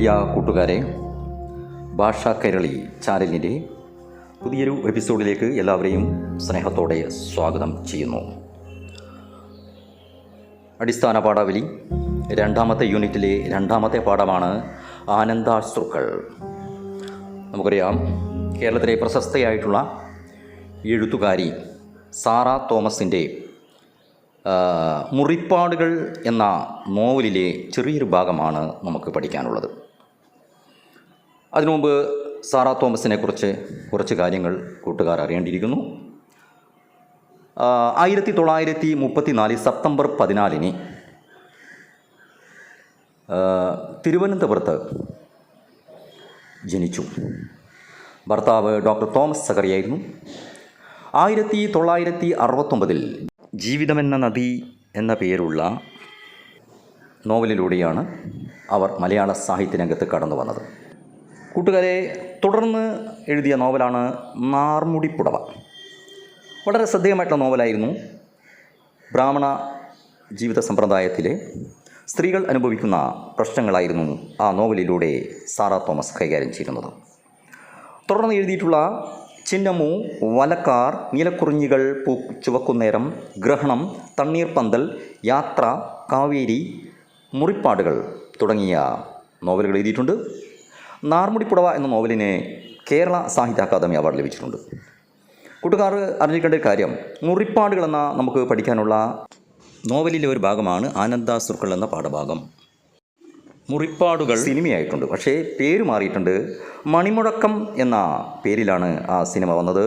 പ്രിയ കൂട്ടുകാരെ, ഭാഷാ കൈരളി ചാനലിൻ്റെ പുതിയൊരു എപ്പിസോഡിലേക്ക് എല്ലാവരെയും സ്നേഹത്തോടെ സ്വാഗതം ചെയ്യുന്നു. അടിസ്ഥാന പാഠാവലി രണ്ടാമത്തെ യൂണിറ്റിലെ രണ്ടാമത്തെ പാഠമാണ് ആനന്ദാശ്രുക്കൾ. നമുക്കറിയാം, കേരളത്തിലെ പ്രശസ്തയായിട്ടുള്ള എഴുത്തുകാരി സാറാ തോമസിൻ്റെ മുറിപ്പാടുകൾ എന്ന നോവലിലെ ചെറിയൊരു ഭാഗമാണ് നമുക്ക് പഠിക്കാനുള്ളത്. അതിനു മുമ്പ് സാറാ തോമസിനെ കുറിച്ച് കുറച്ച് കാര്യങ്ങൾ കൂട്ടുകാർ അറിയേണ്ടിയിരിക്കുന്നു. 1934 സെപ്റ്റംബർ 14 തിരുവനന്തപുരത്ത് ജനിച്ചു. ഭർത്താവ് ഡോക്ടർ തോമസ് സക്കറിയായിരുന്നു. 1969 ജീവിതമെന്ന നദി എന്ന പേരുള്ള നോവലിലൂടെയാണ് അവർ മലയാള സാഹിത്യരംഗത്ത് കടന്നു വന്നത്. കൂട്ടുകാരെ, തുടർന്ന് എഴുതിയ നോവലാണ് നാർമുടിപ്പുടവ. വളരെ ശ്രദ്ധേയമായിട്ടുള്ള നോവലായിരുന്നു. ബ്രാഹ്മണ ജീവിത സമ്പ്രദായത്തിലെ സ്ത്രീകൾ അനുഭവിക്കുന്ന പ്രശ്നങ്ങളായിരുന്നു ആ നോവലിലൂടെ സാറാ തോമസ് കൈകാര്യം ചെയ്യുന്നത്. തുടർന്ന് എഴുതിയിട്ടുള്ള ചിന്നമു, വലക്കാർ, നീലക്കുറിഞ്ഞികൾ ചുവക്കുന്നേരം, ഗ്രഹണം, തണ്ണീർപ്പന്തൽ, യാത്ര, കാവേരി, മുറിപ്പാടുകൾ തുടങ്ങിയ നോവലുകൾ എഴുതിയിട്ടുണ്ട്. നാർമുടിപ്പുടവ എന്ന നോവലിന് കേരള സാഹിത്യ അക്കാദമി അവാർഡ് ലഭിച്ചിട്ടുണ്ട്. കൂട്ടുകാർ അറിഞ്ഞിരിക്കേണ്ട ഒരു കാര്യം, മുറിപ്പാടുകൾ എന്ന നമുക്ക് പഠിക്കാനുള്ള നോവലിലെ ഒരു ഭാഗമാണ് ആനന്ദാശ്രുക്കൾ എന്ന പാഠഭാഗം. മുറിപ്പാടുകൾ സിനിമയായിട്ടുണ്ട്, പക്ഷേ പേര് മാറിയിട്ടുണ്ട്. മണിമുഴക്കം എന്ന പേരിലാണ് ആ സിനിമ വന്നത്.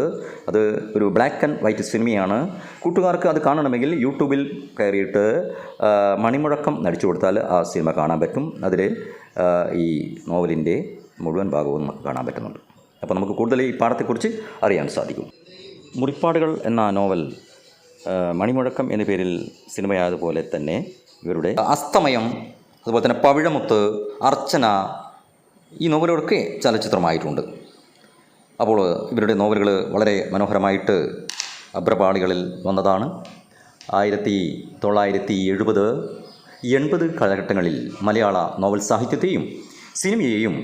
അത് ഒരു ബ്ലാക്ക് ആൻഡ് വൈറ്റ് സിനിമയാണ്. കൂട്ടുകാർക്ക് അത് കാണണമെങ്കിൽ യൂട്യൂബിൽ കയറിയിട്ട് മണിമുഴക്കം നടിച്ചു കൊടുത്താൽ ആ സിനിമ കാണാൻ പറ്റും. അതിൽ ഈ നോവലിൻ്റെ മുഴുവൻ ഭാഗവും നമുക്ക് കാണാൻ പറ്റുന്നുണ്ട്. അപ്പോൾ നമുക്ക് കൂടുതൽ ഈ പാഠത്തെക്കുറിച്ച് അറിയാൻ സാധിക്കും. മുറിപ്പാടുകൾ എന്ന നോവൽ മണിമുഴക്കം എന്ന പേരിൽ സിനിമയായതുപോലെ തന്നെ ഇവരുടെ അസ്തമയം, അതുപോലെ തന്നെ പവിഴമുത്ത്, അർച്ചന, ഈ നോവലുകളൊക്കെ ചലച്ചിത്രമായിട്ടുണ്ട്. അപ്പോൾ ഇവരുടെ നോവലുകൾ വളരെ മനോഹരമായിട്ട് അഭ്രപാളികളിൽ വന്നതാണ്. 1970, 80 കാലഘട്ടങ്ങളിൽ മലയാള നോവൽ സാഹിത്യത്തെയും സിനിമയെയും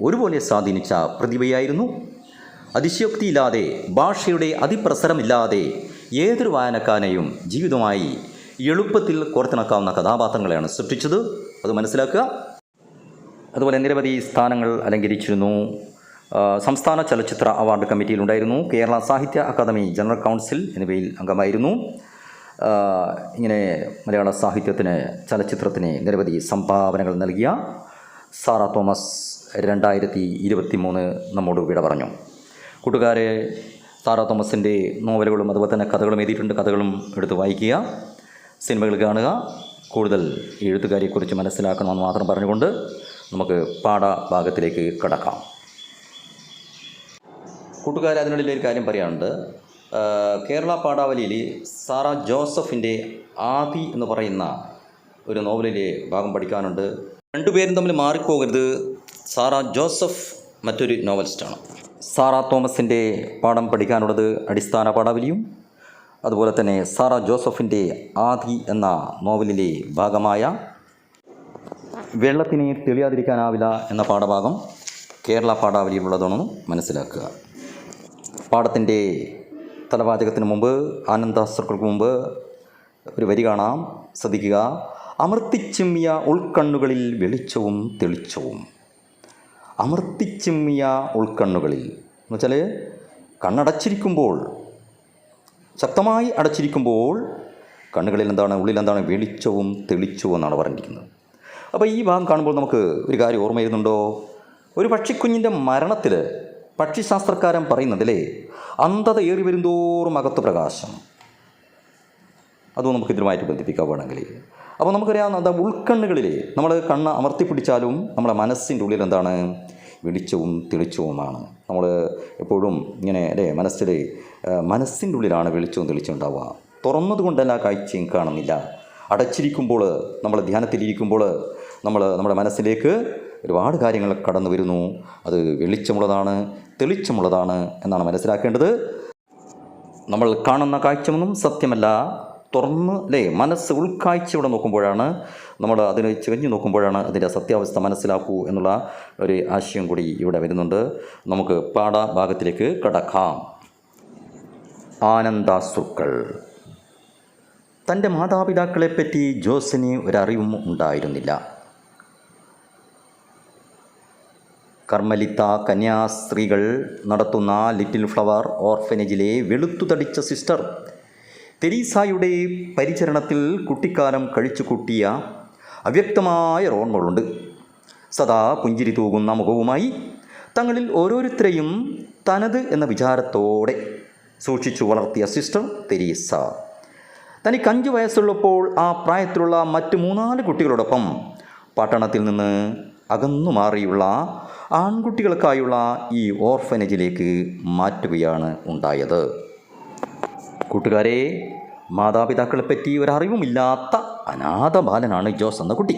ഒരുപോലെ സ്വാധീനിച്ച പ്രതിഭയായിരുന്നു. അതിശയോക്തിയില്ലാതെ, ഭാഷയുടെ അതിപ്രസരമില്ലാതെ ഏതൊരു വായനക്കാരനെയും ജീവിതമായി എളുപ്പത്തിൽ കോർത്തിണക്കാവുന്ന കഥാപാത്രങ്ങളെയാണ് സൃഷ്ടിച്ചത്. അത് മനസ്സിലാക്കുക. അതുപോലെ നിരവധി സ്ഥാനങ്ങൾ അലങ്കരിച്ചിരുന്നു. സംസ്ഥാന ചലച്ചിത്ര അവാർഡ് കമ്മിറ്റിയിലുണ്ടായിരുന്നു. കേരള സാഹിത്യ അക്കാദമി ജനറൽ കൗൺസിൽ എന്നിവയിൽ അംഗമായിരുന്നു. ഇങ്ങനെ മലയാള സാഹിത്യത്തിന്, ചലച്ചിത്രത്തിന് നിരവധി സംഭാവനകൾ നൽകിയ സാറാ തോമസ് 2023 നമ്മോട് വിട പറഞ്ഞു. കൂട്ടുകാരെ, സാറാ തോമസിൻ്റെ നോവലുകളും അതുപോലെ തന്നെ കഥകളും എഴുതിയിട്ടുണ്ട്. കഥകളും എടുത്ത് വായിക്കുക, സിനിമകൾ കാണുക. കൂടുതൽ എഴുത്തുകാരെക്കുറിച്ച് മനസ്സിലാക്കണമെന്ന് മാത്രം പറഞ്ഞുകൊണ്ട് നമുക്ക് പാഠഭാഗത്തിലേക്ക് കടക്കാം. കൂട്ടുകാരെ, അതിനുള്ളിൽ ഒരു കാര്യം പറയാനുണ്ട്. കേരള പാഠാവലിയിൽ സാറാ ജോസഫിൻ്റെ ആദി എന്ന് പറയുന്ന ഒരു നോവലിലെ ഭാഗം പഠിക്കാനുണ്ട്. രണ്ടുപേരും തമ്മിൽ മാറിപ്പോകരുത്. സാറാ ജോസഫ് മറ്റൊരു നോവലിസ്റ്റാണ്. സാറാ തോമസിൻ്റെ പാഠം പഠിക്കാനുള്ളത് അടിസ്ഥാന പാഠാവലിയും അതുപോലെ തന്നെ സാറാ ജോസഫിൻ്റെ ആദി എന്ന നോവലിലെ ഭാഗമായ വെള്ളത്തിനെ തെളിയാതിരിക്കാനാവില്ല എന്ന പാഠഭാഗം കേരള പാഠാവലിയിലുള്ളതാണെന്ന് മനസ്സിലാക്കുക. പാഠത്തിൻ്റെ തലവാചകത്തിന് മുമ്പ്, ആനന്ദാശ്രുക്കൾക്ക് മുമ്പ് ഒരു വരി കാണാം, ശ്രദ്ധിക്കുക. അമർത്തിച്ചിമ്മിയ ഉൾക്കണ്ണുകളിൽ വെളിച്ചവും തെളിച്ചവും. അമർത്തിച്ചിമ്മിയ ഉൾക്കണ്ണുകളിൽ എന്ന് വെച്ചാൽ കണ്ണടച്ചിരിക്കുമ്പോൾ, ശക്തമായി അടച്ചിരിക്കുമ്പോൾ കണ്ണുകളിൽ എന്താണ്, ഉള്ളിൽ എന്താണ്, വെളിച്ചവും തെളിച്ചവും എന്നാണ് പറഞ്ഞിരിക്കുന്നത്. അപ്പോൾ ഈ ഭാഗം കാണുമ്പോൾ നമുക്ക് ഒരു കാര്യം ഓർമ്മ വരുന്നുണ്ടോ? ഒരു പക്ഷിക്കുഞ്ഞിൻ്റെ മരണത്തിൽ പക്ഷിശാസ്ത്രക്കാരൻ പറയുന്നതിലെ അന്ധത ഏറി വരുന്തോറും അകത്ത് പ്രകാശം. അതും നമുക്ക് ഇതിലുമായിട്ട് ബന്ധിപ്പിക്കാവുകയാണെങ്കിൽ, അപ്പോൾ നമുക്കറിയാവുന്ന ഉൾക്കണ്ണുകളിൽ നമ്മൾ കണ്ണ് അമർത്തിപ്പിടിച്ചാലും നമ്മുടെ മനസ്സിൻ്റെ ഉള്ളിൽ എന്താണ്, വെളിച്ചവും തെളിച്ചവുമാണ്. നമ്മൾ എപ്പോഴും ഇങ്ങനെ മനസ്സിൻ്റെ ഉള്ളിലാണ് വെളിച്ചവും തെളിച്ചവും ഉണ്ടാവുക. തുറന്നതുകൊണ്ടല്ല കാഴ്ചയും കാണുന്നില്ല. അടച്ചിരിക്കുമ്പോൾ, നമ്മൾ ധ്യാനത്തിലിരിക്കുമ്പോൾ നമ്മുടെ മനസ്സിലേക്ക് ഒരുപാട് കാര്യങ്ങൾ കടന്നു വരുന്നു. അത് വെളിച്ചമുള്ളതാണ്, തെളിച്ചമുള്ളതാണ് എന്നാണ് മനസ്സിലാക്കേണ്ടത്. നമ്മൾ കാണുന്ന കാഴ്ചയൊന്നും സത്യമല്ല, തുറന്ന് മനസ്സ് ഉൾക്കാഴ്ചയോടെ നോക്കുമ്പോഴാണ്, നമ്മൾ അതിനെ ചികഞ്ഞു നോക്കുമ്പോഴാണ് അതിൻ്റെ സത്യാവസ്ഥ മനസ്സിലാക്കൂ എന്നുള്ള ഒരു ആശയം കൂടി ഇവിടെ വരുന്നുണ്ട്. നമുക്ക് പാഠഭാഗത്തിലേക്ക് കടക്കാം. ആനന്ദാശ്രുക്കൾ. തൻ്റെ മാതാപിതാക്കളെപ്പറ്റി ജോസിന് ഒരറിവും ഉണ്ടായിരുന്നില്ല. കർമ്മലിത്ത കന്യാസ്ത്രീകൾ നടത്തുന്ന ലിറ്റിൽ ഫ്ലവർ ഓർഫനേജിലെ വെളുത്തു തടിച്ച സിസ്റ്റർ തെരീസായുടെ പരിചരണത്തിൽ കുട്ടിക്കാലം കഴിച്ചു കൂട്ടിയ അവ്യക്തമായ ഓർമ്മകളുണ്ട്. സദാ പുഞ്ചിരി തൂകുന്ന മുഖവുമായി തങ്ങളിൽ ഓരോരുത്തരെയും തനത് എന്ന വിചാരത്തോടെ സൂക്ഷിച്ചു വളർത്തിയ സിസ്റ്റർ തെരീസ തനിക്ക് 5 വയസ്സുള്ളപ്പോൾ ആ പ്രായത്തിലുള്ള മറ്റ് 3-4 കുട്ടികളോടൊപ്പം പട്ടണത്തിൽ നിന്ന് അകന്നു മാറിയുള്ള ആൺകുട്ടികൾക്കായുള്ള ഈ ഓർഫനേജിലേക്ക് മാറ്റുകയാണ് ഉണ്ടായത്. കൂട്ടുകാരെ, മാതാപിതാക്കളെപ്പറ്റി ഒരറിവുമില്ലാത്ത അനാഥ ബാലനാണ് ജോസ് എന്ന കുട്ടി.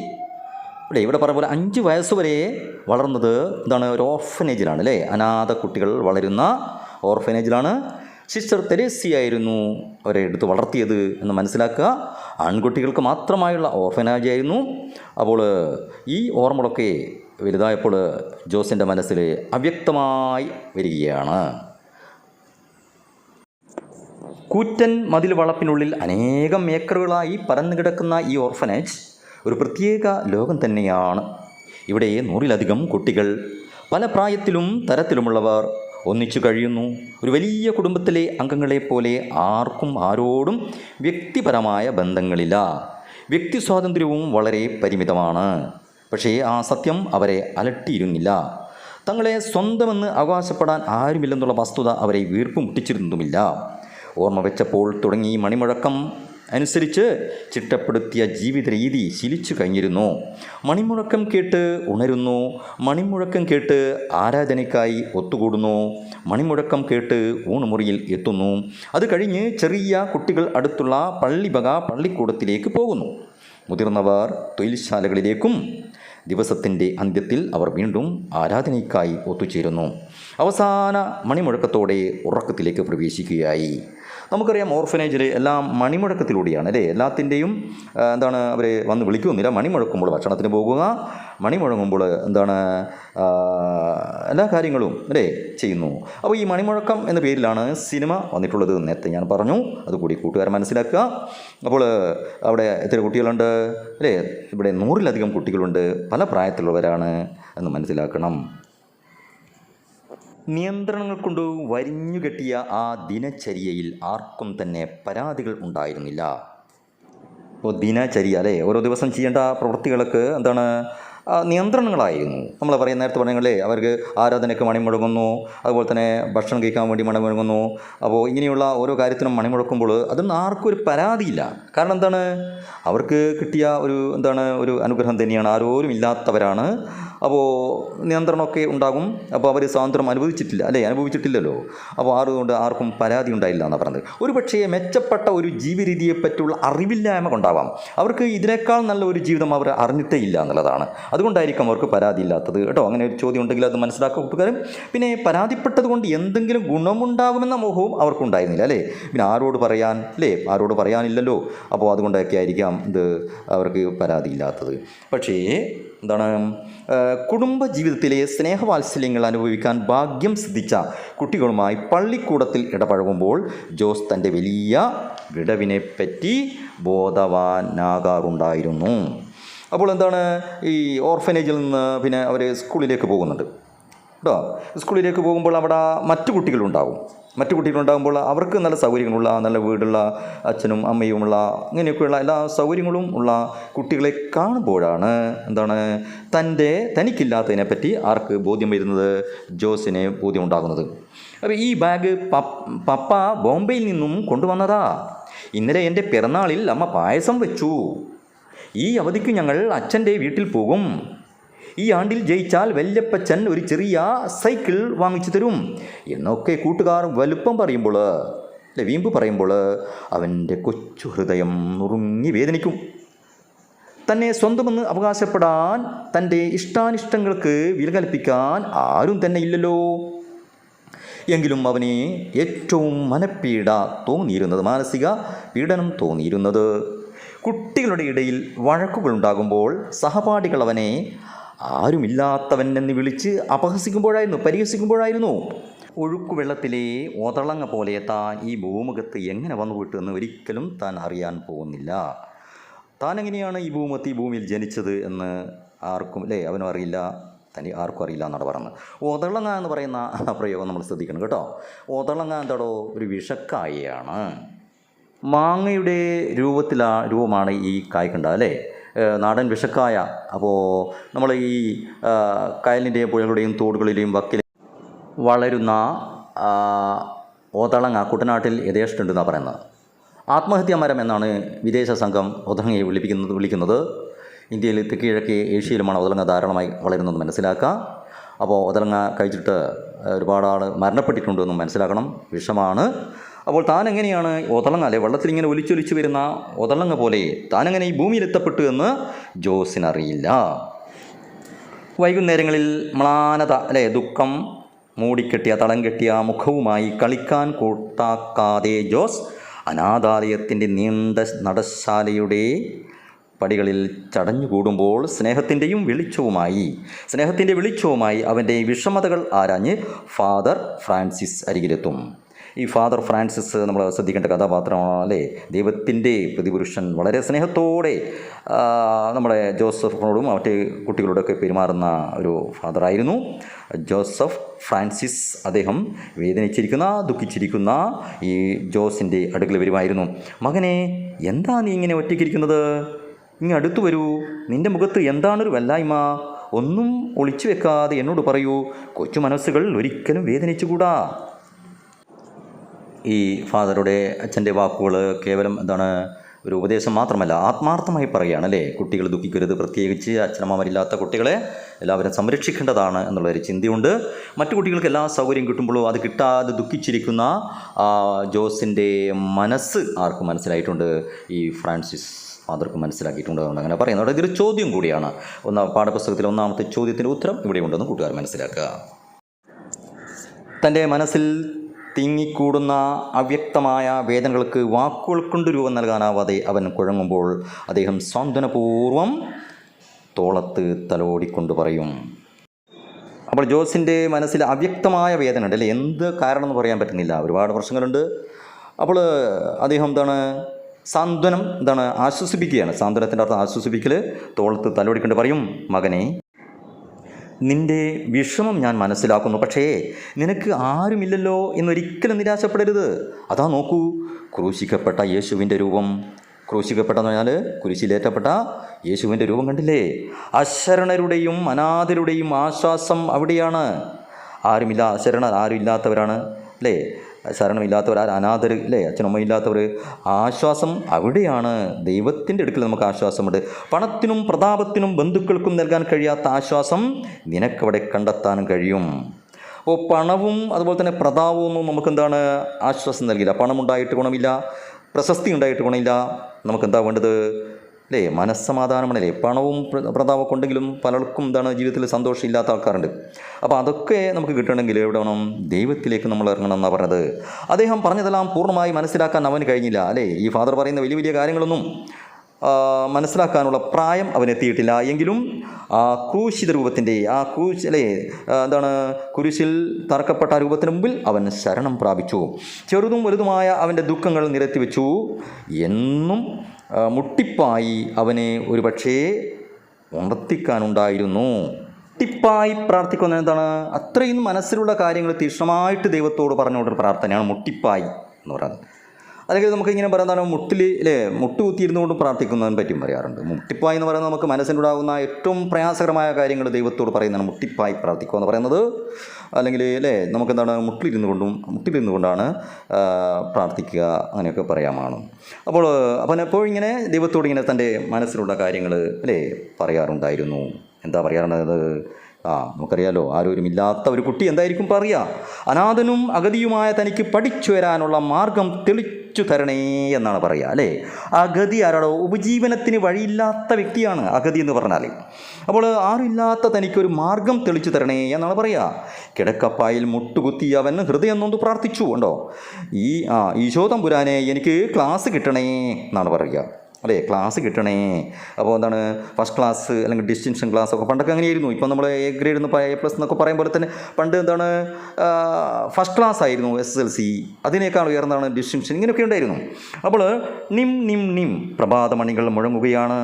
ഇവിടെ പറഞ്ഞ പോലെ 5 വയസ്സ് വരെ വളർന്നത് ഒരു ഓർഫനേജിലാണ് അനാഥ കുട്ടികൾ വളരുന്ന ഓർഫനേജിലാണ്. സിസ്റ്റർ തെരേസ്യയായിരുന്നു അവരെ എടുത്ത് വളർത്തിയത് എന്ന് മനസ്സിലാക്കുക. ആൺകുട്ടികൾക്ക് മാത്രമായുള്ള ഓർഫനേജായിരുന്നു. അപ്പോൾ ഈ ഓർമ്മകളൊക്കെ വലുതായപ്പോൾ ജോസിൻ്റെ മനസ്സിൽ അവ്യക്തമായി വരികയാണ്. കൂറ്റൻ മതിൽ വളപ്പിനുള്ളിൽ അനേകം ഏക്കറുകളായി പരന്നു കിടക്കുന്ന ഈ ഓർഫനേജ് ഒരു പ്രത്യേക ലോകം തന്നെയാണ്. ഇവിടെ 100-ലധികം കുട്ടികൾ, പല പ്രായത്തിലും തരത്തിലുമുള്ളവർ ഒന്നിച്ചു കഴിയുന്നു. ഒരു വലിയ കുടുംബത്തിലെ അംഗങ്ങളെപ്പോലെ ആർക്കും ആരോടും വ്യക്തിപരമായ ബന്ധങ്ങളില്ല. വ്യക്തി സ്വാതന്ത്ര്യവും വളരെ പരിമിതമാണ്. പക്ഷേ ആ സത്യം അവരെ അലട്ടിയിരുന്നില്ല. തങ്ങളെ സ്വന്തമെന്ന് അവകാശപ്പെടാൻ ആരുമില്ലെന്നുള്ള വസ്തുത അവരെ വീർപ്പ് മുട്ടിച്ചിരുന്നതുമില്ല. ഓർമ്മ വെച്ചപ്പോൾ തുടങ്ങി മണിമുഴക്കം അനുസരിച്ച് ചിട്ടപ്പെടുത്തിയ ജീവിത രീതി ശീലിച്ചു കഴിഞ്ഞിരുന്നു. മണിമുഴക്കം കേട്ട് ഉണരുന്നു, മണിമുഴക്കം കേട്ട് ആരാധനയ്ക്കായി ഒത്തുകൂടുന്നു, മണിമുഴക്കം കേട്ട് ഊണുമുറിയിൽ എത്തുന്നു. അത് കഴിഞ്ഞ് ചെറിയ കുട്ടികൾ അടുത്തുള്ള പള്ളിക്കൂടത്തിലേക്ക് പോകുന്നു. മുതിർന്നവർ തൊഴിൽശാലകളിലേക്കും. ദിവസത്തിൻ്റെ അന്ത്യത്തിൽ അവർ വീണ്ടും ആരാധനയ്ക്കായി ഒത്തുചേരുന്നു. അവസാന മണിമുഴക്കത്തോടെ ഉറക്കത്തിലേക്ക് പ്രവേശിക്കുകയായി. നമുക്കറിയാം, ഓർഫനേജിൽ എല്ലാം മണിമുഴക്കത്തിലൂടെയാണ് എല്ലാത്തിൻ്റെയും അവർ വന്ന് വിളിക്കുന്നില്ല. മണിമുഴക്കുമ്പോൾ ഭക്ഷണത്തിന് പോകുക, മണിമുഴങ്ങുമ്പോൾ എല്ലാ കാര്യങ്ങളും ചെയ്യുന്നു. അപ്പോൾ ഈ മണിമുഴക്കം എന്ന പേരിലാണ് സിനിമ വന്നിട്ടുള്ളത്. നേരത്തെ ഞാൻ പറഞ്ഞു, അതുകൂടി കൂട്ടുകാർ മനസ്സിലാക്കുക. അപ്പോൾ അവിടെ എത്ര കുട്ടികളുണ്ട് ഇവിടെ 100-ലധികം കുട്ടികളുണ്ട്. പല പ്രായത്തിലുള്ളവരാണ് എന്ന് മനസ്സിലാക്കണം. നിയന്ത്രണങ്ങൾ കൊണ്ട് വരിഞ്ഞുകെട്ടിയ ആ ദിനചര്യയിൽ ആർക്കും തന്നെ പരാതികൾ ഉണ്ടായിരുന്നില്ല. ഇപ്പോൾ ദിനചര്യ ഓരോ ദിവസം ചെയ്യേണ്ട പ്രവൃത്തികൾക്ക് നിയന്ത്രണങ്ങളായിരുന്നു. നമ്മൾ നേരത്തെ പറഞ്ഞല്ലേ, അവർക്ക് ആരാധനയ്ക്ക് മണിമുഴങ്ങുന്നു, അതുപോലെ തന്നെ ഭക്ഷണം കഴിക്കാൻ വേണ്ടി മണിമുഴങ്ങുന്നു. അപ്പോൾ ഇങ്ങനെയുള്ള ഓരോ കാര്യത്തിനും മണിമുഴക്കുമ്പോൾ അതൊന്നും ആർക്കും ഒരു പരാതിയില്ല. കാരണം അവർക്ക് കിട്ടിയ ഒരു അനുഗ്രഹം തന്നെയാണ്. ആരോരും ഇല്ലാത്തവരാണ്. അപ്പോൾ നിയന്ത്രണമൊക്കെ ഉണ്ടാകും. അപ്പോൾ അവർ സ്വാതന്ത്ര്യം അനുഭവിച്ചിട്ടില്ലല്ലോ. അപ്പോൾ അതുകൊണ്ട് ആർക്കും പരാതി ഉണ്ടായില്ല എന്നാണ് പറഞ്ഞത്. ഒരു പക്ഷേ മെച്ചപ്പെട്ട ഒരു ജീവിതരീതിയെപ്പറ്റിയുള്ള അറിവില്ലായ്മ കൊണ്ടാവാം. അവർക്ക് ഇതിനേക്കാൾ നല്ല ഒരു ജീവിതം അവർ അറിഞ്ഞിട്ടേ ഇല്ല എന്നുള്ളതാണ്. അതുകൊണ്ടായിരിക്കും അവർക്ക് പരാതി ഇല്ലാത്തത് അങ്ങനെ ഒരു ചോദ്യം ഉണ്ടെങ്കിൽ അത് മനസ്സിലാക്കുക കൂട്ടുകാരും. പിന്നെ പരാതിപ്പെട്ടത് കൊണ്ട് എന്തെങ്കിലും ഗുണമുണ്ടാകുമെന്ന മോഹവും അവർക്കുണ്ടായിരുന്നില്ല പിന്നെ ആരോട് പറയാനില്ലല്ലോ. അപ്പോൾ അതുകൊണ്ടൊക്കെ ആയിരിക്കാം അവർക്ക് പരാതി ഇല്ലാത്തത്. പക്ഷേ കുടുംബ ജീവിതത്തിലെ സ്നേഹവാത്സല്യങ്ങൾ അനുഭവിക്കാൻ ഭാഗ്യം സിദ്ധിച്ച കുട്ടികളുമായി പള്ളിക്കൂടത്തിൽ ഇടപഴകുമ്പോൾ ജോസ് തൻ്റെ വലിയ വിടവിനെപ്പറ്റി ബോധവാനാകാറുണ്ടായിരുന്നു. അപ്പോൾ ഈ ഓർഫനേജിൽ നിന്ന് പിന്നെ അവർ സ്കൂളിലേക്ക് പോകുന്നുണ്ട് സ്കൂളിലേക്ക് പോകുമ്പോൾ അവിടെ മറ്റു കുട്ടികളുണ്ടാകുമ്പോൾ അവർക്ക് നല്ല സൗകര്യങ്ങളുള്ള, നല്ല വീടുള്ള, അച്ഛനും അമ്മയുമുള്ള, ഇങ്ങനെയൊക്കെയുള്ള എല്ലാ സൗകര്യങ്ങളും ഉള്ള കുട്ടികളെ കാണുമ്പോഴാണ് തനിക്കില്ലാത്തതിനെപ്പറ്റി ആർക്ക് ബോധ്യം വരുന്നത്? ജോസിന് ബോധ്യം ഉണ്ടാകുന്നത്. അപ്പോൾ ഈ ബാഗ് പപ്പ ബോംബെയിൽ നിന്നും കൊണ്ടുവന്നതാ. ഇന്നലെ എൻ്റെ പിറന്നാളിൽ അമ്മ പായസം വെച്ചു. ഈ അവധിക്ക് ഞങ്ങൾ അച്ഛൻ്റെ വീട്ടിൽ പോകും. ഈ ആണ്ടിൽ ജയിച്ചാൽ വല്യപ്പച്ചൻ ഒരു ചെറിയ സൈക്കിൾ വാങ്ങിച്ചു തരും എന്നൊക്കെ കൂട്ടുകാർ വീമ്പ് പറയുമ്പോൾ അവൻ്റെ കൊച്ചു ഹൃദയം നുറുങ്ങി വേദനിക്കും. തന്നെ സ്വന്തമെന്ന് അവകാശപ്പെടാൻ, തൻ്റെ ഇഷ്ടാനിഷ്ടങ്ങൾക്ക് വില കൽപ്പിക്കാൻ ആരും തന്നെ ഇല്ലല്ലോ. എങ്കിലും അവന് ഏറ്റവും മനപ്പീഡ തോന്നിയിരുന്നത്, മാനസിക പീഡനം തോന്നിയിരുന്നത് കുട്ടികളുടെ ഇടയിൽ വഴക്കുകളുണ്ടാകുമ്പോൾ സഹപാഠികൾ അവനെ ആരുമില്ലാത്തവൻ എന്ന് വിളിച്ച് പരിഹസിക്കുമ്പോഴായിരുന്നു. ഒഴുക്കുവെള്ളത്തിലെ ഒതളങ്ങ പോലെ താൻ ഈ ഭൂമുഖത്ത് എങ്ങനെ വന്നുപോയിട്ട് എന്ന് ഒരിക്കലും താൻ അറിയാൻ പോകുന്നില്ല. താൻ എങ്ങനെയാണ് ഈ ഭൂമിയിൽ ജനിച്ചത് എന്ന് അവനും അറിയില്ല, ആർക്കും അറിയില്ല എന്നാണ് പറയുന്നത്. ഒതളങ്ങ എന്ന് പറയുന്ന പ്രയോഗം നമ്മൾ ശ്രദ്ധിക്കണം കേട്ടോ. ഒതളങ്ങ എന്താടോ ഒരു വിഷക്കായയാണ്. മാങ്ങയുടെ രൂപമാണ് ഈ കായ്ക്കുണ്ടാകുക അല്ലേ, നാടൻ വിഷക്കായ. അപ്പോൾ നമ്മൾ ഈ കായലിൻ്റെയും പുഴകളുടെയും തോടുകളിലെയും വക്കിൽ വളരുന്ന ഒതളങ്ങ കുട്ടനാട്ടിൽ യഥേഷ്ടമുണ്ടെന്നാണ് പറയുന്നത്. ആത്മഹത്യാമരം എന്നാണ് വിദേശ സംഘം ഒതളങ്ങയെ വിളിക്കുന്നത്. ഇന്ത്യയിൽ തെക്കിഴക്ക് ഏഷ്യയിലുമാണ് ഒതളങ്ങ ധാരാളമായി വളരുന്നത് മനസ്സിലാക്കുക. അപ്പോൾ ഒതളങ്ങ കഴിച്ചിട്ട് ഒരുപാട് ആൾ മരണപ്പെട്ടിട്ടുണ്ടെന്നും മനസ്സിലാക്കണം. വിഷമാണ്. അപ്പോൾ താൻ എങ്ങനെയാണ് ഒതളങ്ങ വെള്ളത്തിലിങ്ങനെ ഒലിച്ചൊലിച്ച് വരുന്ന ഒതളങ്ങ പോലെ താനെങ്ങനെ ഈ ഭൂമിയിൽ എത്തപ്പെട്ടു എന്ന് ജോസിനറിയില്ല. വൈകുന്നേരങ്ങളിൽ മ്ലാനത ദുഃഖം മൂടിക്കെട്ടിയ തളം കെട്ടിയ മുഖവുമായി കളിക്കാൻ കൂട്ടാക്കാതെ ജോസ് അനാഥാലയത്തിൻ്റെ നീണ്ട നടശാലയുടെ പടികളിൽ ചടഞ്ഞുകൂടുമ്പോൾ സ്നേഹത്തിൻ്റെ വെളിച്ചവുമായി അവൻ്റെ വിഷമതകൾ ആരാഞ്ഞ് ഫാദർ ഫ്രാൻസിസ് അരികിലെത്തും. ഈ ഫാദർ ഫ്രാൻസിസ് നമ്മൾ ശ്രദ്ധിക്കേണ്ട കഥാപാത്രമാണ് ദൈവത്തിൻ്റെ പ്രതിപുരുഷൻ. വളരെ സ്നേഹത്തോടെ നമ്മുടെ ജോസഫിനോടും മറ്റ് കുട്ടികളോടൊക്കെ പെരുമാറുന്ന ഒരു ഫാദറായിരുന്നു ജോസഫ് ഫ്രാൻസിസ്. അദ്ദേഹം ദുഃഖിച്ചിരിക്കുന്ന ഈ ജോസിൻ്റെ അടുക്കൽ വരുമായിരുന്നു. മകനെ, എന്താ നീ ഇങ്ങനെ ഒറ്റയ്ക്കിരിക്കുന്നത്? ഇങ്ങ് അടുത്തു വരൂ. നിൻ്റെ മുഖത്ത് എന്താണൊരു വല്ലായ്മ? ഒന്നും ഒളിച്ചു വെക്കാതെ എന്നോട് പറയൂ. കൊച്ചു മനസ്സുകൾ ഒരിക്കലും വേദനിച്ചുകൂടാ. ഈ ഫാദറുടെ അച്ഛൻ്റെ വാക്കുകൾ കേവലം ഒരു ഉപദേശം മാത്രമല്ല, ആത്മാർത്ഥമായി പറയുകയാണ് കുട്ടികൾ ദുഃഖിക്കരുത്, പ്രത്യേകിച്ച് അച്ഛനമ്മമാരില്ലാത്ത കുട്ടികളെ എല്ലാവരും സംരക്ഷിക്കേണ്ടതാണ് എന്നുള്ളൊരു ചിന്തയുണ്ട്. മറ്റു കുട്ടികൾക്ക് എല്ലാ സൗകര്യം കിട്ടുമ്പോഴും അത് കിട്ടാതെ ദുഃഖിച്ചിരിക്കുന്ന ജോസിൻ്റെ മനസ്സ് ആർക്ക് മനസ്സിലായിട്ടുണ്ട്? ഈ ഫ്രാൻസിസ് ഫാദർക്ക് മനസ്സിലാക്കിയിട്ടുണ്ട്. അതുകൊണ്ട് അങ്ങനെ പറയുന്നത്. ഇതൊരു ചോദ്യം കൂടിയാണ്. പാഠപുസ്തകത്തിലെ ഒന്നാമത്തെ ചോദ്യത്തിൻ്റെ ഉത്തരം ഇവിടെ ഉണ്ടെന്ന് കൂട്ടുകാർ മനസ്സിലാക്കുക. തൻ്റെ മനസ്സിൽ തിങ്ങിക്കൂടുന്ന അവ്യക്തമായ വേദനകൾക്ക് വാക്കുകൾ കൊണ്ട് രൂപം നൽകാനാവാതെ അവൻ കുഴങ്ങുമ്പോൾ അദ്ദേഹം സാന്ത്വനപൂർവ്വം തോളത്ത് തലോടിക്കൊണ്ട് പറയും. അപ്പോൾ ജോസിൻ്റെ മനസ്സിൽ അവ്യക്തമായ വേദന ഉണ്ട് എന്ത് കാരണം എന്ന് പറയാൻ പറ്റുന്നില്ല, ഒരുപാട് പ്രശ്നങ്ങളുണ്ട്. അപ്പോൾ അദ്ദേഹം സാന്ത്വനം ആശ്വസിപ്പിക്കുകയാണ്. സാന്ത്വനത്തിൻ്റെ അർത്ഥം ആശ്വസിപ്പിക്കൽ. തോളത്ത് തലോടിക്കൊണ്ട് പറയും, മകനെ, നിൻ്റെ വിഷമം ഞാൻ മനസ്സിലാക്കുന്നു. പക്ഷേ നിനക്ക് ആരുമില്ലല്ലോ എന്നൊരിക്കലും നിരാശപ്പെടരുത്. അതാ നോക്കൂ, ക്രൂശിക്കപ്പെട്ട യേശുവിൻ്റെ രൂപം. ക്രൂശിക്കപ്പെട്ടെന്ന് പറഞ്ഞാൽ കുരിശിലേറ്റപ്പെട്ട യേശുവിൻ്റെ രൂപം കണ്ടില്ലേ? അശരണരുടെയും അനാഥരുടെയും ആശ്വാസം അവിടെയാണ്. ആരും ഇല്ലാത്തവരാണ് ശരണമില്ലാത്തവർ, അനാഥർ അച്ഛനമ്മയില്ലാത്തവർ, ആശ്വാസം അവിടെയാണ്. ദൈവത്തിൻ്റെ അടുക്കൽ നമുക്ക് ആശ്വാസമുണ്ട്. പണത്തിനും പ്രതാപത്തിനും ബന്ധുക്കൾക്കും നൽകാൻ കഴിയാത്ത ആശ്വാസം നിനക്കവിടെ കണ്ടെത്താൻ കഴിയും. അപ്പോൾ പണവും അതുപോലെ തന്നെ പ്രതാപവും ഒന്നും നമുക്കെന്താണ് ആശ്വാസം നൽകില്ല. പണമുണ്ടായിട്ട് ഗുണമില്ല, പ്രശസ്തി ഉണ്ടായിട്ട് ഗുണമില്ല. നമുക്കെന്താ വേണ്ടത്? മനസ്സമാധാനമാണ്. പണവും പ്രതാപമൊക്കെ ഉണ്ടെങ്കിലും പലർക്കും ജീവിതത്തിൽ സന്തോഷമില്ലാത്ത ആൾക്കാരുണ്ട്. അപ്പോൾ അതൊക്കെ നമുക്ക് കിട്ടണമെങ്കിൽ എവിടെ വേണം? ദൈവത്തിലേക്ക് നമ്മൾ ഇറങ്ങണം എന്നാണ് പറഞ്ഞത്. അദ്ദേഹം പറഞ്ഞതെല്ലാം പൂർണ്ണമായി മനസ്സിലാക്കാൻ അവന് കഴിഞ്ഞില്ല. ഈ ഫാദർ പറയുന്ന വലിയ വലിയ കാര്യങ്ങളൊന്നും മനസ്സിലാക്കാനുള്ള പ്രായം അവനെത്തിയിട്ടില്ല. എങ്കിലും ആ ക്രൂശിത രൂപത്തിൻ്റെ കുരിശിൽ തറക്കപ്പെട്ട രൂപത്തിന് മുമ്പിൽ അവൻ ശരണം പ്രാപിച്ചു. ചെറുതും വലുതുമായ അവൻ്റെ ദുഃഖങ്ങൾ നിരത്തിവെച്ചു. എന്നും മുട്ടിപ്പായി അവനെ ഒരുപക്ഷേ ഉണർത്തിക്കാനുണ്ടായിരുന്നു. മുട്ടിപ്പായി പ്രാർത്ഥിക്കുന്ന അത്രയും മനസ്സിലുള്ള കാര്യങ്ങൾ തീക്ഷ്ണമായിട്ട് ദൈവത്തോട് പറഞ്ഞുകൊണ്ടൊരു പ്രാർത്ഥനയാണ് മുട്ടിപ്പായി എന്ന് പറയുന്നത്. അല്ലെങ്കിൽ നമുക്കിങ്ങനെ പറയാൻ മുട്ടുകുത്തിയിരുന്നു കൊണ്ട് പ്രാർത്ഥിക്കുന്നതിനെ പറ്റിയും പറയാറുണ്ട്. മുട്ടിപ്പായി എന്ന് പറയുന്നത് നമുക്ക് മനസ്സിനുണ്ടാകുന്ന ഏറ്റവും പ്രയാസകരമായ കാര്യങ്ങൾ ദൈവത്തോട് പറയുന്നതാണ് മുട്ടിപ്പായി പ്രാർത്ഥിക്കുക എന്ന് പറയുന്നത്. അല്ലെങ്കിൽ മുട്ടിലിരുന്നു കൊണ്ടാണ് പ്രാർത്ഥിക്കുക, അങ്ങനെയൊക്കെ പറയാമാണ്. അപ്പോൾ എപ്പോഴും ഇങ്ങനെ ദൈവത്തോട് ഇങ്ങനെ തൻ്റെ മനസ്സിലുള്ള കാര്യങ്ങൾ പറയാറുണ്ടായിരുന്നു. എന്താ പറയാറുള്ളത്? നമുക്കറിയാലോ, ആരോരുമില്ലാത്ത ഒരു കുട്ടി എന്തായിരിക്കും പറയുക? അനാഥനും അഗതിയുമായ തനിക്ക് പഠിച്ചു വരാനുള്ള മാർഗം തെളിച്ചു തരണേ എന്നാണ് പറയുക അല്ലേ. അഗതി ആരാടോ? ഉപജീവനത്തിന് വഴിയില്ലാത്ത വ്യക്തിയാണ് അഗതി എന്ന് പറഞ്ഞാൽ. അപ്പോൾ ആരുമില്ലാത്ത തനിക്കൊരു മാർഗം തെളിച്ചു തരണേ എന്നാണ് പറയുക. കിടക്കപ്പായിൽ മുട്ടുകുത്തി അവൻ ഹൃദയം നൊന്ത് പ്രാർത്ഥിച്ചു. ഉണ്ടോ ഈശോ തമ്പുരാനെ എനിക്ക് ക്ലാസ് കിട്ടണേ എന്നാണ് പറയുക അല്ലേ. ക്ലാസ് കിട്ടണേ. അപ്പോൾ എന്താണ്, ഫസ്റ്റ് ക്ലാസ് അല്ലെങ്കിൽ ഡിസ്റ്റിങ്ഷൻ ക്ലാസ് ഒക്കെ പണ്ടൊക്കെ അങ്ങനെയായിരുന്നു. ഇപ്പോൾ നമ്മൾ എ ഗ്രേഡ് എന്ന് A+ എന്നൊക്കെ പറയും പോലെ തന്നെ പണ്ട് എന്താണ് ഫസ്റ്റ് ക്ലാസ് ആയിരുന്നു SSLC, അതിനേക്കാൾ ഉയർന്നതാണ് ഡിസ്റ്റിങ്ഷൻ, ഇങ്ങനെയൊക്കെ ഉണ്ടായിരുന്നു. അപ്പോൾ നിം നിം നിം പ്രഭാതമണികൾ മുഴങ്ങുകയാണ്.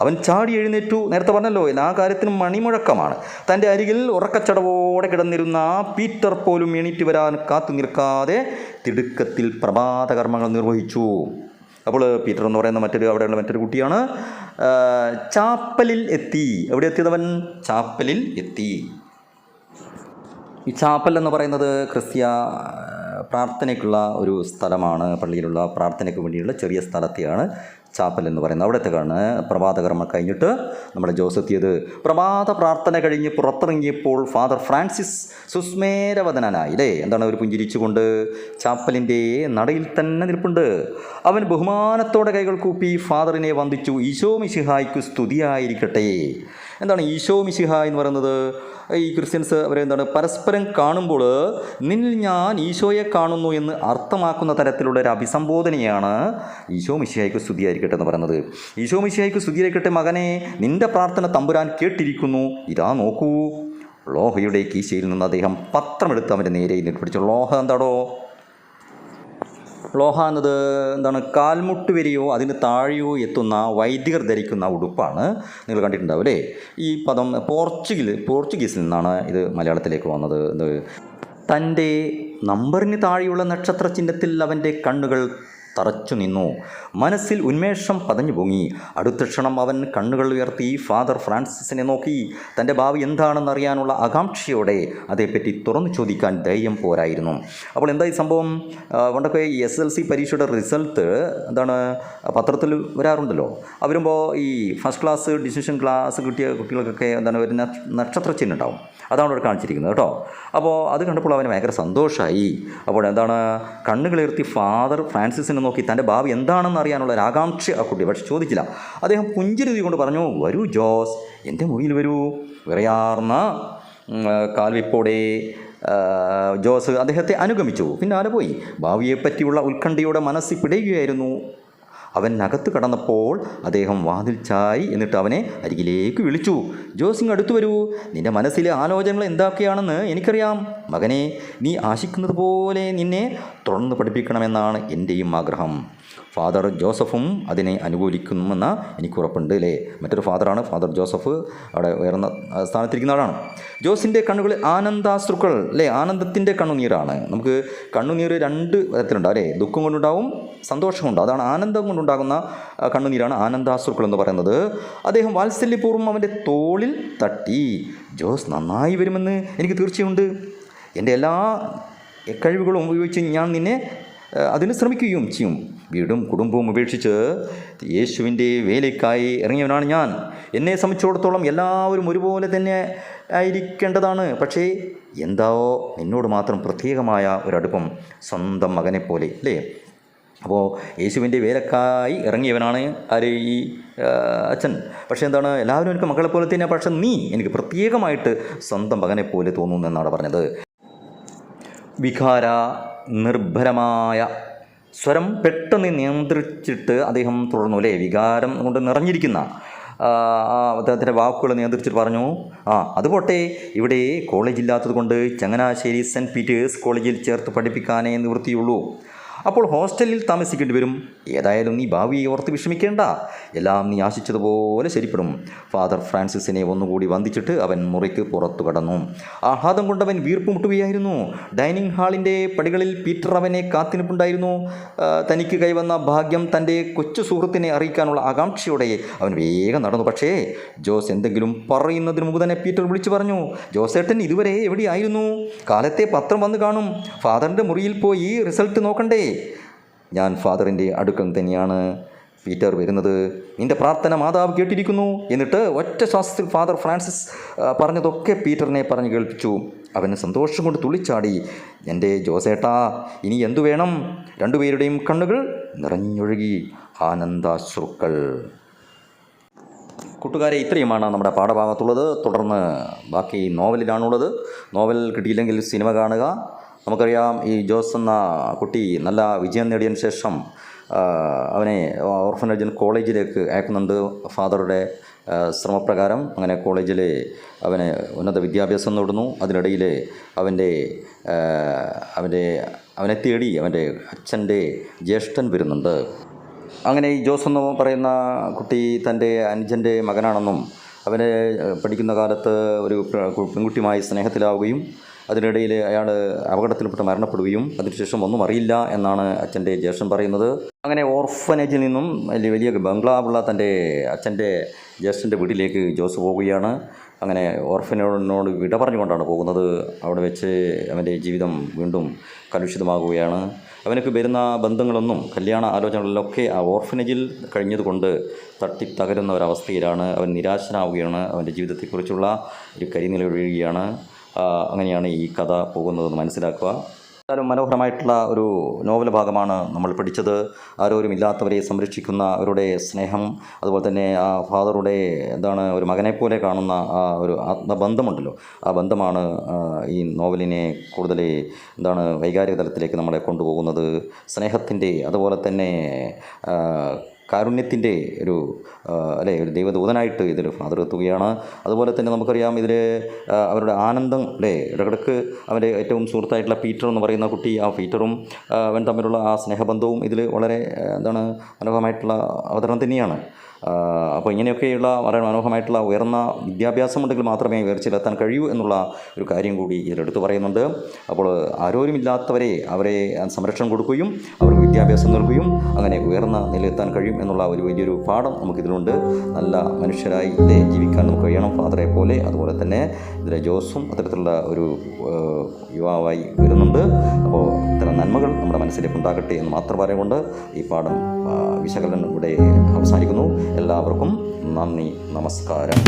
അവൻ ചാടി എഴുന്നേറ്റു. നേരത്തെ പറഞ്ഞല്ലോ എല്ലാ കാര്യത്തിനും മണിമുഴക്കമാണ്. തൻ്റെ അരികിൽ ഉറക്കച്ചടവോടെ കിടന്നിരുന്ന പീറ്റർ പോലും എണീറ്റ് വരാൻ കാത്തു നിൽക്കാതെ തിടുക്കത്തിൽ പ്രഭാതകർമ്മങ്ങൾ നിർവഹിച്ചു. അപ്പോൾ പീറ്റർ എന്ന് പറയുന്ന അവിടെയുള്ള മറ്റൊരു കുട്ടിയാണ്. ചാപ്പലിൽ എത്തി. എവിടെ എത്തിയതവൻ? ചാപ്പലിൽ എത്തി. ഈ ചാപ്പൽ എന്ന് പറയുന്നത് ക്രിസ്ത്യ പ്രാർത്ഥനയ്ക്കുള്ള ഒരു സ്ഥലമാണ്. പള്ളിയിലുള്ള പ്രാർത്ഥനയ്ക്ക് വേണ്ടിയുള്ള ചെറിയ സ്ഥലത്തെയാണ് ചാപ്പൽ എന്ന് പറയുന്നത്. അവിടത്തേക്കാണ് പ്രഭാതകർമ്മം കഴിഞ്ഞിട്ട് നമ്മുടെ ജോസ് എത്തിയത്. പ്രഭാത പ്രാർത്ഥന കഴിഞ്ഞ് പുറത്തിറങ്ങിയപ്പോൾ ഫാദർ ഫ്രാൻസിസ് സുസ്മേരവദനായി അല്ലേ. എന്താണ്, ഒരു പുഞ്ചിരിച്ചുകൊണ്ട് ചാപ്പലിൻ്റെ നടയിൽ തന്നെ നിൽപ്പുണ്ട്. അവൻ ബഹുമാനത്തോടെ കൈകൾ കൂപ്പി ഫാദറിനെ വന്ദിച്ചു. ഈശോ മിശിഹായ്ക്കു സ്തുതിയായിരിക്കട്ടെ. എന്താണ് ഈശോ മിശിഹ എന്ന് പറയുന്നത്? ഈ ക്രിസ്ത്യൻസ് അവരെന്താണ് പരസ്പരം കാണുമ്പോൾ നിന്നിൽ ഞാൻ ഈശോയെ കാണുന്നു എന്ന് അർത്ഥമാക്കുന്ന തരത്തിലുള്ള ഒരു അഭിസംബോധനയാണ് ഈശോ മിശിഹായ്ക്ക് സ്തുതിയായിരിക്കട്ടെ എന്ന് പറയുന്നത്. ഈശോ മിശിഹായ്ക്ക് സ്തുതിയായിരിക്കട്ടെ മകനെ, നിന്റെ പ്രാർത്ഥന തമ്പുരാൻ കേട്ടിരിക്കുന്നു. ഇതാ നോക്കൂ. ലോഹയുടെ കീശയിൽ നിന്ന് അദ്ദേഹം പത്രമെടുത്ത് അവൻ്റെ നേരെ പിടിച്ചു. ലോഹ എന്താടോ? ലോഹ എന്നത് എന്താണ്, കാൽമുട്ട് വരെയോ അതിന് താഴെയോ എത്തുന്ന വൈദികർ ധരിക്കുന്ന ഉടുപ്പാണ്. നിങ്ങൾ കണ്ടിട്ടുണ്ടാവും അല്ലേ. ഈ പദം പോർച്ചുഗീസിൽ നിന്നാണ് ഇത് മലയാളത്തിലേക്ക് വന്നത്. തൻ്റെ നമ്പറിന് താഴെയുള്ള നക്ഷത്ര ചിഹ്നത്തിൽ അവൻ്റെ കണ്ണുകൾ തറച്ചു നിന്നു. മനസ്സിൽ ഉന്മേഷം പതഞ്ഞു പൊങ്ങി. അടുത്ത ക്ഷണം അവൻ കണ്ണുകൾ ഉയർത്തി ഫാദർ ഫ്രാൻസിസിനെ നോക്കി. തൻ്റെ ഭാവി എന്താണെന്നറിയാനുള്ള ആകാംക്ഷയോടെ അതേപ്പറ്റി തുറന്നു ചോദിക്കാൻ ധൈര്യം പോരായിരുന്നു. അപ്പോൾ എന്താ ഈ സംഭവം? പണ്ടൊക്കെ ഈ SSLC പരീക്ഷയുടെ റിസൾട്ട് എന്താണ് പത്രത്തിൽ വരാറുണ്ടല്ലോ. വരുമ്പോൾ ഈ ഫസ്റ്റ് ക്ലാസ് ഡിസിഷൻ ക്ലാസ് കിട്ടിയ കുട്ടികൾക്കൊക്കെ എന്താണ് ഒരു നക്ഷത്ര ചിഹ്നം ഉണ്ടാവും. അതാണ് ഇവിടെ കാണിച്ചിരിക്കുന്നത് കേട്ടോ. അപ്പോൾ അത് കണ്ടപ്പോൾ അവന് ഭയങ്കര സന്തോഷമായി. അപ്പോൾ എന്താണ്, കണ്ണുകളുയർത്തി ഫാദർ ഫ്രാൻസിസിനെ നോക്കി തൻ്റെ ഭാവി എന്താണെന്ന് അറിയാനുള്ള ഒരു ആകാംക്ഷ ആ കുട്ടി പക്ഷെ ചോദിച്ചില്ല. അദ്ദേഹം പുഞ്ചിരി കൊണ്ട് പറഞ്ഞു, വരൂ ജോസ്, എൻ്റെ മുറിയിൽ വരൂ. വിറയാർന്ന കാൽവെപ്പോടെ ജോസ് അദ്ദേഹത്തെ അനുഗമിച്ചു. പിന്നാലെ പോയി. ഭാവിയെപ്പറ്റിയുള്ള ഉത്കണ്ഠയുടെ മനസ്സിൽ പിടയുകയായിരുന്നു. അവൻ അകത്ത് കടന്നപ്പോൾ അദ്ദേഹം വാതിൽ ചാരി എന്നിട്ട് അവനെ അരികിലേക്ക് വിളിച്ചു. ജോസിങ് അടുത്തു വരൂ. നിൻ്റെ മനസ്സിലെ ആലോചനകൾ എന്തൊക്കെയാണെന്ന് എനിക്കറിയാം മകനെ. നീ ആശിക്കുന്നത് പോലെ നിന്നെ തുടർന്ന് പഠിപ്പിക്കണമെന്നാണ് എൻ്റെയും ആഗ്രഹം. ഫാദർ ജോസഫും അതിനെ അനുകൂലിക്കുമെന്ന് എനിക്ക് ഉറപ്പുണ്ട് അല്ലേ. മറ്റൊരു ഫാദറാണ് ഫാദർ ജോസഫ്, അവിടെ ഉയർന്ന സ്ഥാനത്തിരിക്കുന്ന ആളാണ്. ജോസിൻ്റെ കണ്ണുകളിൽ ആനന്ദാശ്രുക്കൾ അല്ലേ, ആനന്ദത്തിൻ്റെ കണ്ണുനീരാണ്. നമുക്ക് കണ്ണുനീർ രണ്ട് വിധത്തിലുണ്ടാവും അല്ലേ. ദുഃഖം കൊണ്ടുണ്ടാവും, സന്തോഷമുണ്ട്. അതാണ് ആനന്ദം കൊണ്ടുണ്ടാകുന്ന കണ്ണുനീരാണ് ആനന്ദാശ്രുക്കൾ എന്ന് പറയുന്നത്. അദ്ദേഹം വാത്സല്യപൂർവ്വം അവൻ്റെ തോളിൽ തട്ടി. ജോസ് നന്നായി വരുമെന്ന് എനിക്ക് തീർച്ചയുണ്ട്. എൻ്റെ എല്ലാ കഴിവുകളും ഉപയോഗിച്ച് ഞാൻ നിന്നെ അതിന് ശ്രമിക്കുകയും ചെയ്യും. വീടും കുടുംബവും ഉപേക്ഷിച്ച് യേശുവിൻ്റെ വേലയ്ക്കായി ഇറങ്ങിയവനാണ് ഞാൻ. എന്നെ സംബന്ധിച്ചിടത്തോളം എല്ലാവരും ഒരുപോലെ തന്നെ ആയിരിക്കേണ്ടതാണ്. പക്ഷേ എന്താ നിന്നോട് മാത്രം പ്രത്യേകമായ ഒരടുപ്പം, സ്വന്തം മകനെ പോലെ അല്ലേ. അപ്പോൾ യേശുവിൻ്റെ വേലക്കായി ഇറങ്ങിയവനാണ് ആര്? ഈ അച്ഛൻ. പക്ഷേ എന്താണ്, എല്ലാവരും എനിക്ക് മക്കളെ പോലെ തന്നെ, പക്ഷെ നീ എനിക്ക് പ്രത്യേകമായിട്ട് സ്വന്തം മകനെ പോലെ തോന്നുന്നു എന്നാണ് പറഞ്ഞത്. വികാര നിർഭരമായ സ്വരം പെട്ടെന്ന് നിയന്ത്രിച്ചിട്ട് അദ്ദേഹം തുടർന്നു അല്ലേ. വികാരം കൊണ്ട് നിറഞ്ഞിരിക്കുന്ന അദ്ദേഹത്തിൻ്റെ വാക്കുകൾ നിയന്ത്രിച്ചിട്ട് പറഞ്ഞു, അത് പോട്ടെ, ഇവിടെ കോളേജില്ലാത്തത് കൊണ്ട് ചങ്ങനാശ്ശേരി സെൻറ്റ് പീറ്റേഴ്സ് കോളേജിൽ ചേർത്ത് പഠിപ്പിക്കാനേ നിവൃത്തിയുള്ളൂ. അപ്പോൾ ഹോസ്റ്റലിൽ താമസിക്കേണ്ടി വരും. ഏതായാലും നീ ഭാവിയെ ഓർത്ത് വിഷമിക്കേണ്ട, എല്ലാം നീ ആശിച്ചതുപോലെ ശരിപ്പെടും. ഫാദർ ഫ്രാൻസിസിനെ ഒന്നുകൂടി വന്ദിച്ചിട്ട് അവൻ മുറിക്ക് പുറത്തു കടന്നു. ആഹ്ലാദം കൊണ്ടവൻ വീർപ്പ് മുട്ടുകയായിരുന്നു. ഡൈനിങ് ഹാളിൻ്റെ പടികളിൽ പീറ്റർ അവനെ കാത്തിനിപ്പുണ്ടായിരുന്നു. തനിക്ക് കൈവന്ന ഭാഗ്യം തൻ്റെ കൊച്ചു സുഹൃത്തിനെ അറിയിക്കാനുള്ള ആകാംക്ഷയോടെ അവൻ വേഗം നടന്നു. പക്ഷേ ജോസ് എന്തെങ്കിലും പറയുന്നതിന് മുമ്പ് തന്നെ പീറ്റർ വിളിച്ചു പറഞ്ഞു, ജോസേട്ടൻ ഇതുവരെ എവിടെയായിരുന്നു? കാലത്തെ പത്രം വന്ന് കാണും. ഫാദറിൻ്റെ മുറിയിൽ പോയി റിസൾട്ട് നോക്കണ്ടേ? ഞാൻ ഫാദറിൻ്റെ അടുക്കൽ തന്നെയാണ്. പീറ്റർ വരുന്നത്. നിന്റെ പ്രാർത്ഥന മാതാവ് കേട്ടിരിക്കുന്നു. എന്നിട്ട് ഒറ്റ ശ്വാസത്തിൽ ഫാദർ ഫ്രാൻസിസ് പറഞ്ഞതൊക്കെ പീറ്ററിനെ പറഞ്ഞ് കേൾപ്പിച്ചു. അവന് സന്തോഷം കൊണ്ട് തുള്ളിച്ചാടി. എൻ്റെ ജോസേട്ടാ, ഇനി എന്തു വേണം? രണ്ടുപേരുടെയും കണ്ണുകൾ നിറഞ്ഞൊഴുകി ആനന്ദാശ്രുക്കൾ. കൂട്ടുകാരെ, ഇത്രയുമാണ് നമ്മുടെ പാഠഭാഗത്തുള്ളത്. തുടർന്ന് ബാക്കി നോവലിലാണുള്ളത്. നോവൽ കിട്ടിയില്ലെങ്കിൽ സിനിമ കാണുക. നമുക്കറിയാം, ഈ ജോസ് എന്ന കുട്ടി നല്ല വിജയം നേടിയതിന് ശേഷം അവനെ ഓർഫനേജ് കോളേജിലേക്ക് അയക്കുന്നുണ്ട് ഫാദറുടെ ശ്രമപ്രകാരം. അങ്ങനെ കോളേജിൽ അവന് ഉന്നത വിദ്യാഭ്യാസം നേടുന്നു. അതിനിടയിൽ അവനെ തേടി അവൻ്റെ അച്ഛൻ്റെ ജ്യേഷ്ഠൻ വരുന്നുണ്ട്. അങ്ങനെ ഈ ജോസ് എന്ന് പറയുന്ന കുട്ടി തൻ്റെ അനുജൻ്റെ മകനാണെന്നും അവനെ പഠിക്കുന്ന കാലത്ത് ഒരു പെൺകുട്ടിയുമായി സ്നേഹത്തിലാവുകയും അതിനിടയിൽ അയാൾ അപകടത്തിൽപ്പെട്ട് മരണപ്പെടുകയും അതിനുശേഷം ഒന്നും അറിയില്ല എന്നാണ് അച്ഛൻ്റെ ജ്യേഷ്ഠൻ പറയുന്നത്. അങ്ങനെ ഓർഫനേജിൽ നിന്നും വലിയ ബംഗ്ലാവുള്ള തൻ്റെ അച്ഛൻ്റെ ജ്യേഷ്ഠൻ്റെ വീട്ടിലേക്ക് ജോസ് പോവുകയാണ്. അങ്ങനെ ഓർഫനോട് വിട പറഞ്ഞുകൊണ്ടാണ് പോകുന്നത്. അവിടെ വെച്ച് അവൻ്റെ ജീവിതം വീണ്ടും കലുഷിതമാകുകയാണ്. അവനക്ക് വരുന്ന ബന്ധങ്ങളൊന്നും കല്യാണ ആലോചനകളിലൊക്കെ ആ ഓർഫനേജിൽ കഴിഞ്ഞതുകൊണ്ട് തകരുന്ന ഒരവസ്ഥയിലാണ്. അവൻ നിരാശനാവുകയാണ്. അവൻ്റെ ജീവിതത്തെക്കുറിച്ചുള്ള ഒരു കരിനില വീഴുകയാണ്. അങ്ങനെയാണ് ഈ കഥ പോകുന്നതെന്ന് മനസ്സിലാക്കുക. എന്തായാലും മനോഹരമായിട്ടുള്ള ഒരു നോവൽ ഭാഗമാണ് നമ്മൾ പഠിച്ചത്. ആരോരുമില്ലാത്തവരെ സംരക്ഷിക്കുന്ന അവരുടെ സ്നേഹം, അതുപോലെ തന്നെ ആ ഫാദറുടെ ഒരു മകനെപ്പോലെ കാണുന്ന ആ ഒരു ആത്മബന്ധമുണ്ടല്ലോ, ആ ബന്ധമാണ് ഈ നോവലിനെ കൂടുതൽ വൈകാരിക തലത്തിലേക്ക് നമ്മളെ കൊണ്ടുപോകുന്നത്. സ്നേഹത്തിൻ്റെ, അതുപോലെ തന്നെ കാരുണ്യത്തിൻ്റെ ഒരു ദൈവദൂതനായിട്ട് ഇതിൽ ഫാദർ എത്തുകയാണ്. അതുപോലെ തന്നെ നമുക്കറിയാം ഇതിൽ അവരുടെ ആനന്ദം ഇടക്കിടക്ക് അവൻ്റെ ഏറ്റവും സുഹൃത്തായിട്ടുള്ള പീറ്റർ എന്ന് പറയുന്ന കുട്ടി, ആ പീറ്ററും അവൻ തമ്മിലുള്ള ആ സ്നേഹബന്ധവും ഇതിൽ വളരെ മനോഹരമായിട്ടുള്ള അവതരണം തന്നെയാണ്. അപ്പോൾ ഇങ്ങനെയൊക്കെയുള്ള വളരെ മനോഹരമായിട്ടുള്ള ഉയർന്ന വിദ്യാഭ്യാസമുണ്ടെങ്കിൽ മാത്രമേ ഉയർച്ചയിലെത്താൻ കഴിയൂ എന്നുള്ള ഒരു കാര്യം കൂടി ഇതിലെടുത്ത് പറയുന്നുണ്ട്. അപ്പോൾ ആരോരുമില്ലാത്തവരെ അവരെ സംരക്ഷണം കൊടുക്കുകയും അവർക്ക് വിദ്യാഭ്യാസം നൽകുകയും അങ്ങനെ ഉയർന്ന നിലയിലെത്താൻ കഴിയും എന്നുള്ള ഒരു വലിയൊരു പാഠം നമുക്കിതിലുണ്ട്. നല്ല മനുഷ്യരായി ജീവിക്കാൻ നമുക്ക് കഴിയണം ഫാദറെ പോലെ. അതുപോലെ തന്നെ ഇതിലെ ജോസും അത്തരത്തിലുള്ള ഒരു യുവാവായി വരുന്നുണ്ട്. അപ്പോൾ ഇത്തരം നന്മകൾ നമ്മുടെ മനസ്സിലേക്ക് ഉണ്ടാകട്ടെ എന്ന് മാത്രം പറയുകൊണ്ട് ഈ പാഠം വിശകലനം ഇവിടെ അവസാനിക്കുന്നു. എല്ലാവർക്കും നന്ദി, നമസ്കാരം.